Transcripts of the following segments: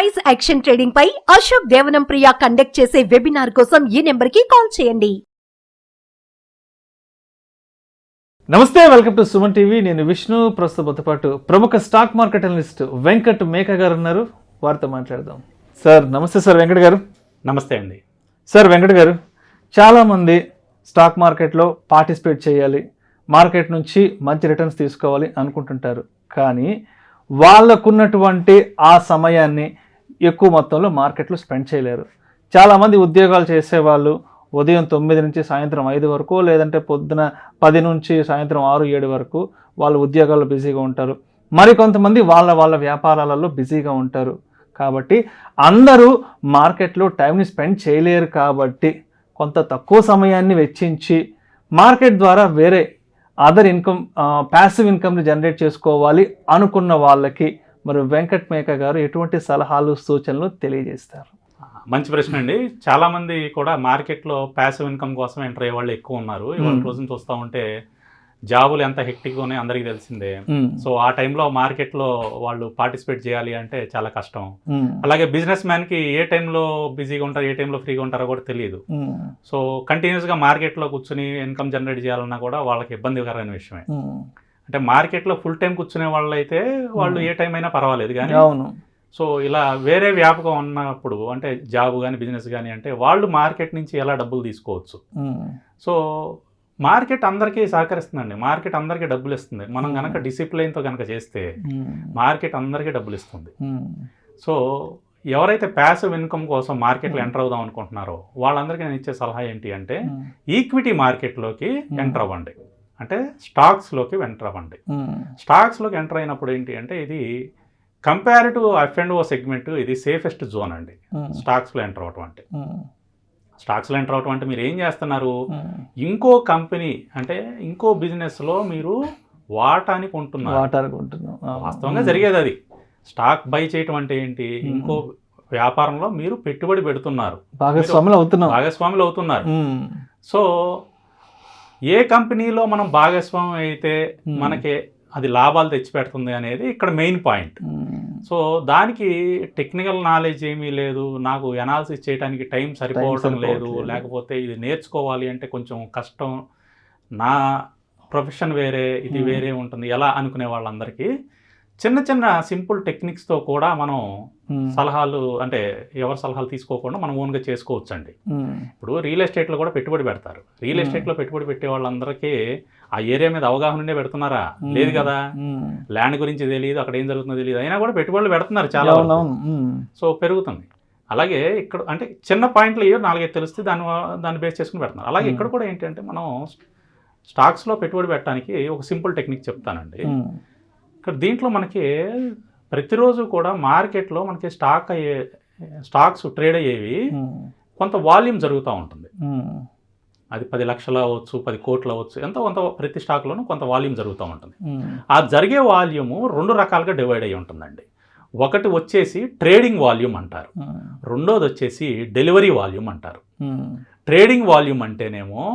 Price action trading పై అశోక్ దేవనం ప్రియ conduct చేసే webinar కోసం ఈ నెంబర్ కి కాల్ చేయండి. నమస్తే, వెల్కమ్ టు సుమన్ టీవీ. నేను విష్ణు. ప్రస్తుతంతో పాటు ప్రముఖ స్టాక్ మార్కెట్ అనలిస్ట్ వెంకట్ మేక గారు ఉన్నారు. వారితో మాట్లాడదాం. సార్ నమస్తే. సార్ వెంకట్ గారు. నమస్తే అండి. సార్ వెంకట్ గారు, చాలామంది స్టాక్ మార్కెట్లో పార్టిసిపేట్ చేయాలి, మార్కెట్ నుంచి మంచి రిటర్న్స్ తీసుకోవాలి అనుకుంటుంటారు. కానీ వాళ్ళకున్నటువంటి ఆ సమయాన్ని ఎక్కువ మొత్తంలో మార్కెట్లో స్పెండ్ చేయలేరు. చాలామంది ఉద్యోగాలు చేసేవాళ్ళు ఉదయం 9 నుంచి సాయంత్రం 5 వరకు, లేదంటే పొద్దున 10 నుంచి సాయంత్రం 6-7 వరకు వాళ్ళు ఉద్యోగాల్లో బిజీగా ఉంటారు. మరికొంతమంది వాళ్ళ వ్యాపారాలలో బిజీగా ఉంటారు. కాబట్టి అందరూ మార్కెట్లో టైంని స్పెండ్ చేయలేరు. కాబట్టి కొంత తక్కువ సమయాన్ని వెచ్చించి మార్కెట్ ద్వారా వేరే అదర్ ఇన్కమ్, ప్యాసివ్ ఇన్కమ్ని జనరేట్ చేసుకోవాలి అనుకున్న వాళ్ళకి మరి వెంకట్ మేక గారు ఎటువంటి సలహాలు, సూచనలు తెలియజేస్తారు? మంచి ప్రశ్న అండి. చాలా మంది కూడా మార్కెట్లో ప్యాసివ్ ఇన్కమ్ కోసం ఎంటర్ అయ్యే వాళ్ళు ఎక్కువ ఉన్నారు. ఇవాళ రోజున చూస్తూ ఉంటే జాబులు ఎంత హెక్టిక్గా ఉన్నాయో అందరికీ తెలిసిందే. సో ఆ టైంలో మార్కెట్లో వాళ్ళు పార్టిసిపేట్ చేయాలి అంటే చాలా కష్టం. అలాగే బిజినెస్ మ్యాన్కి ఏ టైంలో బిజీగా ఉంటారో, ఏ టైంలో ఫ్రీగా ఉంటారో కూడా తెలియదు. సో కంటిన్యూస్గా మార్కెట్లో కూర్చుని ఇన్కమ్ జనరేట్ చేయాలన్నా కూడా వాళ్ళకి ఇబ్బందికరమైన విషయమే. అంటే మార్కెట్లో ఫుల్ టైం కూర్చునే వాళ్ళు అయితే వాళ్ళు ఏ టైం అయినా పర్వాలేదు. కానీ సో ఇలా వేరే వ్యాపకం ఉన్నప్పుడు, అంటే జాబ్ కానీ బిజినెస్ కానీ, అంటే వాళ్ళు మార్కెట్ నుంచి ఎలా డబ్బులు తీసుకోవచ్చు. సో మార్కెట్ అందరికీ సహకరిస్తుందండి. మార్కెట్ అందరికీ డబ్బులు ఇస్తుంది. మనం కనుక డిసిప్లైన్తో కనుక చేస్తే మార్కెట్ అందరికీ డబ్బులు ఇస్తుంది. సో ఎవరైతే ప్యాసివ్ ఇన్కమ్ కోసం మార్కెట్లో ఎంటర్ అవుదాం అనుకుంటున్నారో వాళ్ళందరికీ నేను ఇచ్చే సలహా ఏంటి అంటే, ఈక్విటీ మార్కెట్లోకి ఎంటర్ అవ్వండి. అంటే స్టాక్స్లోకి ఎంటర్ అవ్వండి. స్టాక్స్లోకి ఎంటర్ అయినప్పుడు ఏంటి అంటే, ఇది కంపారిటివ్ F&O సెగ్మెంట్, ఇది సేఫెస్ట్ జోన్ అండి స్టాక్స్లో ఎంటర్ అవ్వటం అంటే. స్టాక్స్లో ఎంటర్ అవ్వటం అంటే మీరు ఏం చేస్తున్నారు, ఇంకో కంపెనీ అంటే ఇంకో బిజినెస్లో మీరు వాటాని కొంటున్నారు. వాస్తవంగా జరిగేది అది. స్టాక్ బై చేయటం అంటే ఏంటి, ఇంకో వ్యాపారంలో మీరు పెట్టుబడి పెడుతున్నారు, భాగస్వాములు అవుతున్నారు. సో ఏ కంపెనీలో మనం భాగస్వామ్యం అయితే మనకి అది లాభాలు తెచ్చిపెడుతుంది అనేది ఇక్కడ మెయిన్ పాయింట్. సో దానికి టెక్నికల్ నాలెడ్జ్ ఏమీ లేదు, నాకు ఎనాలిసిస్ చేయడానికి టైం సరిపోవటం లేదు, లేకపోతే ఇది నేర్చుకోవాలి అంటే కొంచెం కష్టం, నా ప్రొఫెషన్ వేరే ఇది వేరే ఉంటుంది ఎలా అనుకునే వాళ్ళందరికీ చిన్న చిన్న సింపుల్ టెక్నిక్స్తో కూడా మనం సలహాలు, అంటే ఎవరి సలహాలు తీసుకోకుండా మనం ఓన్గా చేసుకోవచ్చు అండి. ఇప్పుడు రియల్ ఎస్టేట్లో కూడా పెట్టుబడి పెడతారు. రియల్ ఎస్టేట్లో పెట్టుబడి పెట్టే వాళ్ళందరికీ ఆ ఏరియా మీద అవగాహన ఉండే పెడుతున్నారా? లేదు కదా. ల్యాండ్ గురించి తెలియదు, అక్కడ ఏం జరుగుతుందో తెలియదు, అయినా కూడా పెట్టుబడులు పెడుతున్నారు చాలా. సో పెరుగుతుంది. అలాగే ఇక్కడ అంటే చిన్న పాయింట్లు 4-5 తెలిస్తే దాన్ని బేస్ చేసుకుని పెడుతున్నారు. అలాగే ఇక్కడ కూడా ఏంటంటే, మనం స్టాక్స్లో పెట్టుబడి పెట్టడానికి ఒక సింపుల్ టెక్నిక్ చెప్తానండి. ఇక్కడ దీంట్లో మనకి ప్రతిరోజు కూడా మార్కెట్లో మనకి స్టాక్స్ ట్రేడ్ అయ్యేవి కొంత వాల్యూమ్ జరుగుతూ ఉంటుంది. అది 10 లక్షలు అవ్వచ్చు, 10 కోట్లు అవ్వచ్చు, కొంత ప్రతి స్టాక్లోనూ కొంత వాల్యూమ్ జరుగుతూ ఉంటుంది. ఆ జరిగే వాల్యూము 2 రకాలుగా డివైడ్ అయ్యి ఉంటుందండి. ఒకటి వచ్చేసి ట్రేడింగ్ వాల్యూమ్ అంటారు, రెండోది వచ్చేసి డెలివరీ వాల్యూమ్ అంటారు. ట్రేడింగ్ వాల్యూమ్ అంటేనేమో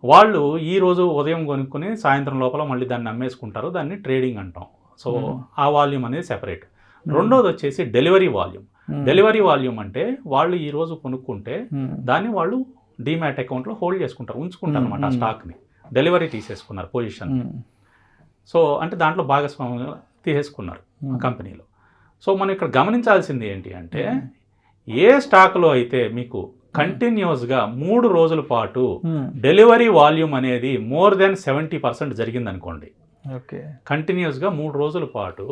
వాళ్ళు ఈరోజు ఉదయం కొనుక్కొని సాయంత్రం లోపల మళ్ళీ దాన్ని అమ్మేసుకుంటారు, దాన్ని ట్రేడింగ్ అంటాం. సో ఆ వాల్యూమ్ అనేది సెపరేట్. రెండోది వచ్చేసి డెలివరీ వాల్యూమ్. డెలివరీ వాల్యూమ్ అంటే వాళ్ళు ఈరోజు కొనుక్కుంటే దాన్ని వాళ్ళు డీమ్యాట్ అకౌంట్లో హోల్డ్ చేసుకుంటారు, ఉంచుకుంటారు అనమాట. ఆ స్టాక్ని డెలివరీ తీసేసుకున్నారు పొజిషన్. సో అంటే దాంట్లో భాగస్వామ్యం తీసేసుకున్నారు కంపెనీలో. సో మనం ఇక్కడ గమనించాల్సింది ఏంటి అంటే, ఏ స్టాక్లో అయితే మీకు కంటిన్యూస్గా 3 రోజుల పాటు డెలివరీ వాల్యూమ్ అనేది మోర్ దెన్ 70% జరిగిందనుకోండి, కంటిన్యూస్గా 3 రోజుల పాటు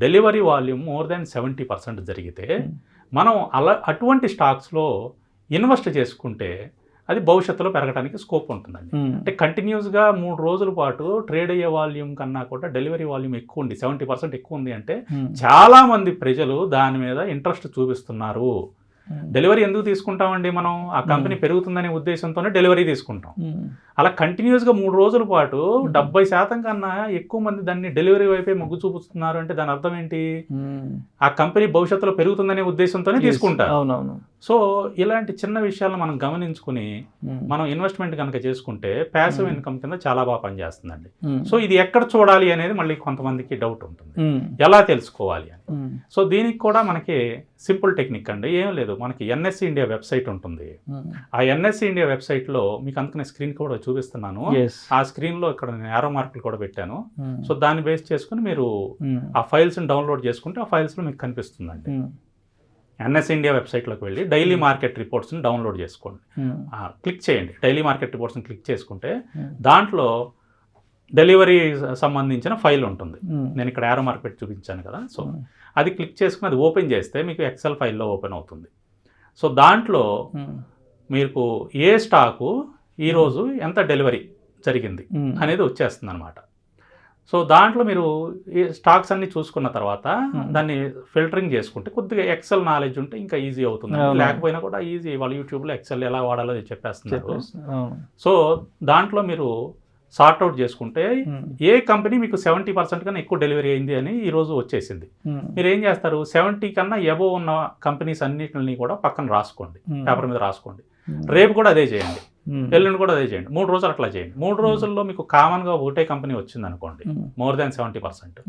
డెలివరీ వాల్యూమ్ మోర్ దెన్ 70% జరిగితే మనం అటువంటి స్టాక్స్లో ఇన్వెస్ట్ చేసుకుంటే అది భవిష్యత్తులో పెరగడానికి స్కోప్ ఉంటుందండి. అంటే కంటిన్యూస్గా 3 రోజుల పాటు ట్రేడ్ అయ్యే వాల్యూమ్ కన్నా కూడా డెలివరీ వాల్యూమ్ ఎక్కువ ఉంది, 70% ఎక్కువ ఉంది అంటే చాలామంది ప్రజలు దాని మీద ఇంట్రెస్ట్ చూపిస్తున్నారు. డెలివరీ ఎందుకు తీసుకుంటామండి మనం, ఆ కంపెనీ పెరుగుతుందనే ఉద్దేశంతోనే డెలివరీ తీసుకుంటాం. అలా కంటిన్యూస్గా 3 రోజుల పాటు 70% కన్నా ఎక్కువ మంది దాన్ని డెలివరీ వైపే మొగ్గు చూపుతున్నారు అంటే దాని అర్థం ఏంటి, ఆ కంపెనీ భవిష్యత్తులో పెరుగుతుందనే ఉద్దేశంతోనే తీసుకుంటారు. సో ఇలాంటి చిన్న విషయాలను మనం గమనించుకుని మనం ఇన్వెస్ట్మెంట్ కనుక చేసుకుంటే ప్యాసివ్ ఇన్కమ్ కింద చాలా బాగా పనిచేస్తుందండి. సో ఇది ఎక్కడ చూడాలి అనేది మళ్ళీ కొంతమందికి డౌట్ ఉంటుంది, ఎలా తెలుసుకోవాలి అని. సో దీనికి కూడా మనకి సింపుల్ టెక్నిక్ అండి, ఏం లేదు, మనకి ఎన్ఎస్సి ఇండియా వెబ్సైట్ ఉంటుంది. ఆ ఎన్ఎస్సి ఇండియా వెబ్సైట్లో మీకు అందుకనే స్క్రీన్ కూడా చూపిస్తున్నాను. ఆ స్క్రీన్లో ఇక్కడ నేను యారో మార్కులు కూడా పెట్టాను. సో దాన్ని బేస్ చేసుకుని మీరు ఆ ఫైల్స్ని డౌన్లోడ్ చేసుకుంటే ఆ ఫైల్స్లో మీకు కనిపిస్తుందండి. ఎన్ఎస్ ఇండియా వెబ్సైట్లోకి వెళ్ళి డైలీ మార్కెట్ రిపోర్ట్స్ని డౌన్లోడ్ చేసుకోండి, క్లిక్ చేయండి. డైలీ మార్కెట్ రిపోర్ట్స్ని క్లిక్ చేసుకుంటే దాంట్లో డెలివరీ సంబంధించిన ఫైల్ ఉంటుంది. నేను ఇక్కడ యారో మార్కెట్ చూపించాను కదా, సో అది క్లిక్ చేసుకుని అది ఓపెన్ చేస్తే మీకు ఎక్సెల్ ఫైల్లో ఓపెన్ అవుతుంది. సో దాంట్లో మీకు ఏ స్టాకు ఈరోజు ఎంత డెలివరీ జరిగింది అనేది వచ్చేస్తుంది అనమాట. సో దాంట్లో మీరు ఈ స్టాక్స్ అన్ని చూసుకున్న తర్వాత దాన్ని ఫిల్టరింగ్ చేసుకుంటే కొద్దిగా ఎక్సెల్ నాలెడ్జ్ ఉంటే ఇంకా ఈజీ అవుతుంది. లేకపోయినా కూడా ఈజీ, వాళ్ళు యూట్యూబ్లో ఎక్సెల్ ఎలా వాడాలో చెప్పేస్తున్నారు. సో దాంట్లో మీరు సార్ట్అవుట్ చేసుకుంటే ఏ కంపెనీ మీకు 70% కన్నా ఎక్కువ డెలివరీ అయింది అని ఈరోజు వచ్చేసింది. మీరు ఏం చేస్తారు, 70 కన్నా ఎబో ఉన్న కంపెనీస్ అన్నిటిని కూడా పక్కన రాసుకోండి, పేపర్ మీద రాసుకోండి. రేపు కూడా అదే చేయండి, ఎల్లుండి కూడా అదే చేయండి, 3 రోజులు అట్లా చేయండి. 3 రోజుల్లో మీకు కామన్గా ఒకటే కంపెనీ వచ్చింది అనుకోండి, మోర్ దాన్ 70%.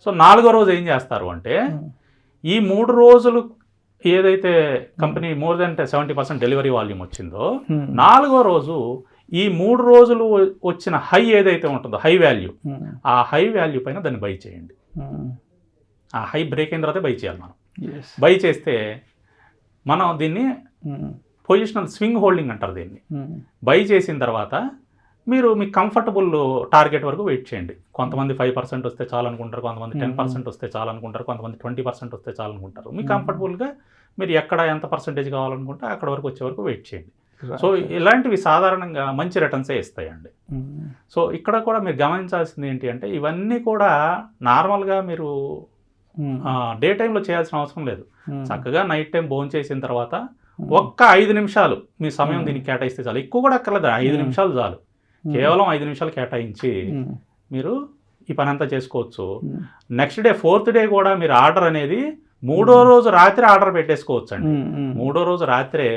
సో 4వ రోజు ఏం చేస్తారు అంటే ఈ 3 రోజులు ఏదైతే company more than 70% delivery volume వచ్చిందో 4వ రోజు ఈ 3 రోజులు వచ్చిన హై ఏదైతే ఉంటుందో హై వాల్యూ, ఆ హై వాల్యూ పైన దాన్ని బై చేయండి. ఆ హై బ్రేక్ అయిన తర్వాత బై చేయాలి. మనం బై చేస్తే మనం దీన్ని పొజిషనల్ స్వింగ్ హోల్డింగ్ అంటారు. దీన్ని బై చేసిన తర్వాత మీరు మీ కంఫర్టబుల్ టార్గెట్ వరకు వెయిట్ చేయండి. కొంతమంది 5% వస్తే చాలనుకుంటారు, కొంతమంది 10% వస్తే చాలనుకుంటారు, కొంతమంది 20% వస్తే చాలనుకుంటారు. మీ కంఫర్టబుల్గా మీరు ఎక్కడ ఎంత పర్సంటేజ్ కావాలనుకుంటే అక్కడ వరకు వచ్చే వరకు వెయిట్ చేయండి. సో ఇలాంటివి సాధారణంగా మంచి రిటర్న్సే ఇస్తాయండి. సో ఇక్కడ కూడా మీరు గమనించాల్సింది ఏంటి అంటే ఇవన్నీ కూడా నార్మల్గా మీరు డే టైంలో చేయాల్సిన అవసరం లేదు. చక్కగా నైట్ టైం భోజనం చేసిన తర్వాత ఒక్క 5 నిమిషాలు మీ సమయం దీనికి కేటాయిస్తే చాలు. ఎక్కువ కూడా అక్కర్లేదు, 5 నిమిషాలు చాలు. కేవలం 5 నిమిషాలు కేటాయించి మీరు ఈ పని అంతా చేసుకోవచ్చు. నెక్స్ట్ డే 4th డే కూడా మీరు ఆర్డర్ అనేది 3వ రోజు రాత్రి ఆర్డర్ పెట్టేసుకోవచ్చు అండి. 3వ రోజు రాత్రే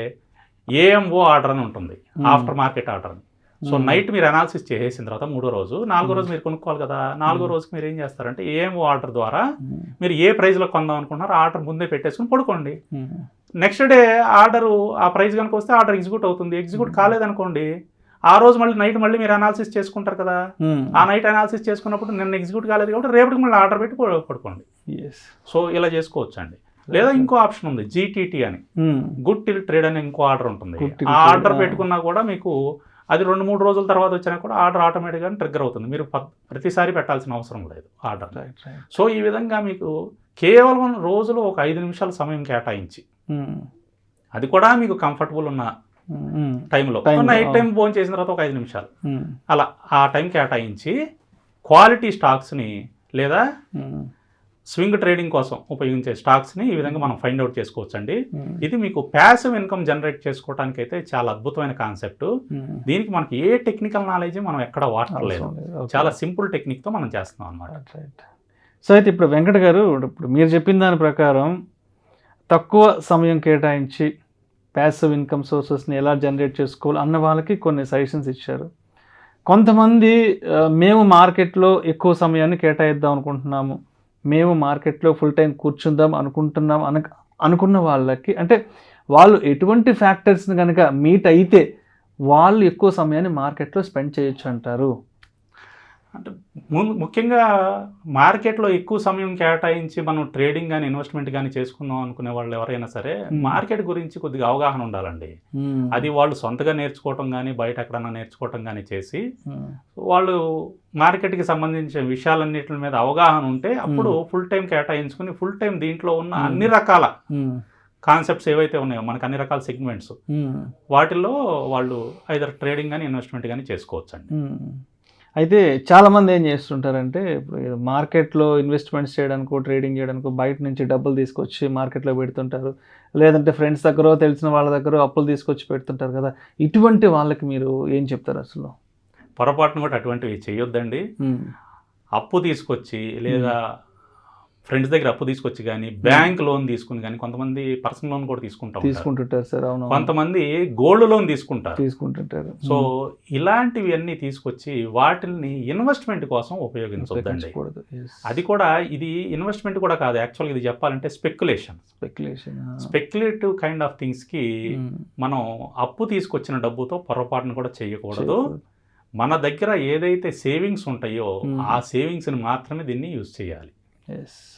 ఏఎంఓ ఆర్డర్ అని ఉంటుంది, ఆఫ్టర్ మార్కెట్ ఆర్డర్ అని. సో నైట్ మీరు అనాలిసిస్ చేసేసిన తర్వాత 3వ రోజు 4వ రోజు మీరు కొనుక్కోవాలి కదా. 4వ రోజుకి మీరు ఏం చేస్తారంటే ఏఎంఓ ఆర్డర్ ద్వారా మీరు ఏ ప్రైస్లో కొందాం అనుకుంటున్నారో ఆర్డర్ ముందే పెట్టేసుకుని పడుకోండి. నెక్స్ట్ డే ఆర్డరు ఆ ప్రైస్ కనుక వస్తే ఆర్డర్ ఎగ్జిక్యూట్ అవుతుంది. ఎగ్జిక్యూట్ కాలేదనుకోండి ఆ రోజు మళ్ళీ నైట్ మళ్ళీ మీరు అనాలిసిస్ చేసుకుంటారు కదా. ఆ నైట్ అనాలిసిస్ చేసుకున్నప్పుడు నిన్న ఎగ్జిక్యూట్ కాలేదు కాబట్టి రేపటికి మళ్ళీ ఆర్డర్ పెట్టి పడుకోండి. సో ఇలా చేసుకోవచ్చు అండి. లేదా ఇంకో ఆప్షన్ ఉంది, జీటీటీ అని, గుడ్ టిల్ ట్రేడ్ అని ఇంకో ఆర్డర్ ఉంటుంది. ఆ ఆర్డర్ పెట్టుకున్నా కూడా మీకు అది 2-3 రోజుల తర్వాత వచ్చినా కూడా ఆర్డర్ ఆటోమేటిక్గా ట్రిగ్గర్ అవుతుంది. మీరు ప్రతిసారి పెట్టాల్సిన అవసరం లేదు ఆర్డర్. సో ఈ విధంగా మీకు కేవలం రోజులో ఒక 5 నిమిషాల సమయం కేటాయించి, అది కూడా మీకు కంఫర్టబుల్ ఉన్న టైంలో, నైట్ టైం భోజనం చేసిన తర్వాత ఒక 5 నిమిషాలు అలా ఆ టైం కేటాయించి క్వాలిటీ స్టాక్స్ని లేదా స్వింగ్ ట్రేడింగ్ కోసం ఉపయోగించే స్టాక్స్ని ఈ విధంగా మనం ఫైండ్ అవుట్ చేసుకోవచ్చు అండి. ఇది మీకు ప్యాసివ్ ఇన్కమ్ జనరేట్ చేసుకోవడానికి అయితే చాలా అద్భుతమైన కాన్సెప్ట్. దీనికి మనకి ఏ టెక్నికల్ నాలెడ్జ్ మనం ఎక్కడ వాడలేదు, చాలా సింపుల్ టెక్నిక్తో మనం చేస్తున్నాం అనమాట. సో అయితే ఇప్పుడు వెంకట గారు, ఇప్పుడు మీరు చెప్పిన దాని ప్రకారం తక్కువ సమయం కేటాయించి ప్యాసివ్ ఇన్కమ్ సోర్సెస్ని ఎలా జనరేట్ చేసుకోవాలి అన్న వాళ్ళకి కొన్ని సజెషన్స్ ఇచ్చారు. కొంతమంది మేము మార్కెట్లో ఎక్కువ సమయాన్ని కేటాయిద్దాం అనుకుంటున్నాము, మేము మార్కెట్లో ఫుల్ టైం కూర్చుందాం అనుకున్న వాళ్ళకి, అంటే వాళ్ళు ఎటువంటి ఫ్యాక్టర్స్ని కనుక మీట్ అయితే వాళ్ళు ఎక్కువ సమయాన్ని మార్కెట్లో స్పెండ్ చేయొచ్చు అంటారు? అంటే ముఖ్యంగా మార్కెట్లో ఎక్కువ సమయం కేటాయించి మనం ట్రేడింగ్ కానీ ఇన్వెస్ట్మెంట్ కానీ చేసుకుందాం అనుకునే వాళ్ళు ఎవరైనా సరే మార్కెట్ గురించి కొద్దిగా అవగాహన ఉండాలండి. అది వాళ్ళు సొంతగా నేర్చుకోవటం కానీ బయట ఎక్కడన్నా నేర్చుకోవటం కానీ చేసి వాళ్ళు మార్కెట్కి సంబంధించిన విషయాలన్నిటి మీద అవగాహన ఉంటే అప్పుడు ఫుల్ టైం కేటాయించుకుని ఫుల్ టైం దీంట్లో ఉన్న అన్ని రకాల కాన్సెప్ట్స్ ఏవైతే ఉన్నాయో మనకు అన్ని రకాల సెగ్మెంట్స్ వాటిల్లో వాళ్ళు ఐదర్ ట్రేడింగ్ కానీ ఇన్వెస్ట్మెంట్ కానీ చేసుకోవచ్చు అండి. అయితే చాలామంది ఏం చేస్తుంటారంటే ఇప్పుడు మార్కెట్లో ఇన్వెస్ట్మెంట్స్ చేయడానికో ట్రేడింగ్ చేయడానికో బయట నుంచి డబ్బులు తీసుకొచ్చి మార్కెట్లో పెడుతుంటారు, లేదంటే ఫ్రెండ్స్ దగ్గర తెలిసిన వాళ్ళ దగ్గర అప్పులు తీసుకొచ్చి పెడుతుంటారు కదా. ఇటువంటి వాళ్ళకి మీరు ఏం చెప్తారు? అసలు పొరపాటును కూడా అటువంటివి చేయొద్దండి. అప్పు తీసుకొచ్చి లేదా ఫ్రెండ్స్ దగ్గర అప్పు తీసుకొచ్చి కానీ బ్యాంక్ లోన్ తీసుకుని కానీ కొంతమంది పర్సనల్ లోన్ కూడా తీసుకుంటుంటారు సార్. అవును, కొంతమంది గోల్డ్ లోన్ తీసుకుంటుంటారు. సో ఇలాంటివి అన్ని తీసుకొచ్చి వాటిని ఇన్వెస్ట్మెంట్ కోసం ఉపయోగించొద్దండి. అది కూడా ఇది ఇన్వెస్ట్మెంట్ కూడా కాదు, యాక్చువల్గా ఇది చెప్పాలంటే స్పెక్యులేటివ్ కైండ్ ఆఫ్ థింగ్స్ కి మనం అప్పు తీసుకొచ్చిన డబ్బుతో పొరపాటును కూడా చేయకూడదు. మన దగ్గర ఏదైతే సేవింగ్స్ ఉంటాయో ఆ సేవింగ్స్ని మాత్రమే దీన్ని యూజ్ చేయాలి.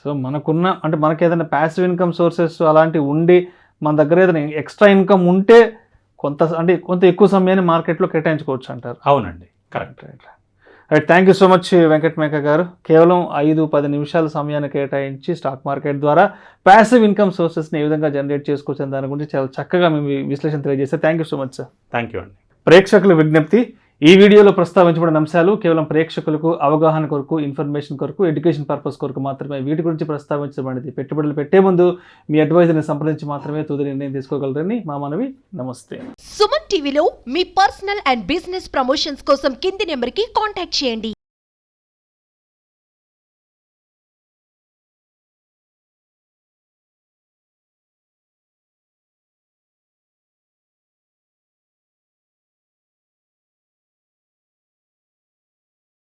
సో మనకున్న అంటే మనకి ఏదైనా ప్యాసివ్ ఇన్కమ్ సోర్సెస్ అలాంటివి ఉండి మన దగ్గర ఏదైనా ఎక్స్ట్రా ఇన్కమ్ ఉంటే కొంత ఎక్కువ సమయాన్ని మార్కెట్లో కేటాయించుకోవచ్చు అంటారు. అవునండి, correct. Right, thank you so much Venkat మేక గారు. కేవలం 5-10 నిమిషాల సమయాన్ని కేటాయించి స్టాక్ మార్కెట్ ద్వారా ప్యాసివ్ ఇన్కమ్ సోర్సెస్ని ఏ విధంగా జనరేట్ చేసుకోవచ్చు అనే దాని గురించి చాలా చక్కగా మేము విశ్లేషణ తెలియజేస్తారు. Thank you so much sir. Thank you అండి. ప్రేక్షకుల విజ్ఞప్తి, ఈ వీడియోలో ప్రస్తావించబడిన అంశాలు కేవలం ప్రేక్షకులకు అవగాహన కొరకు, ఇన్ఫర్మేషన్ కొరకు, ఎడ్యుకేషన్ పర్పస్ కొరకు మాత్రమే. వీటి గురించి ప్రస్తావించబడింది. పెట్టుబడులు పెట్టే ముందు మీ అడ్వైజర్ని సంప్రదించి మాత్రమే తుది నిర్ణయం తీసుకోగలరని మా మనవి. నమస్తే. సుమన్ టీవీలో మీ పర్సనల్ అండ్ బిజినెస్ ప్రమోషన్స్ కోసం కింది నెంబర్కి కాంటాక్ట్ చేయండి.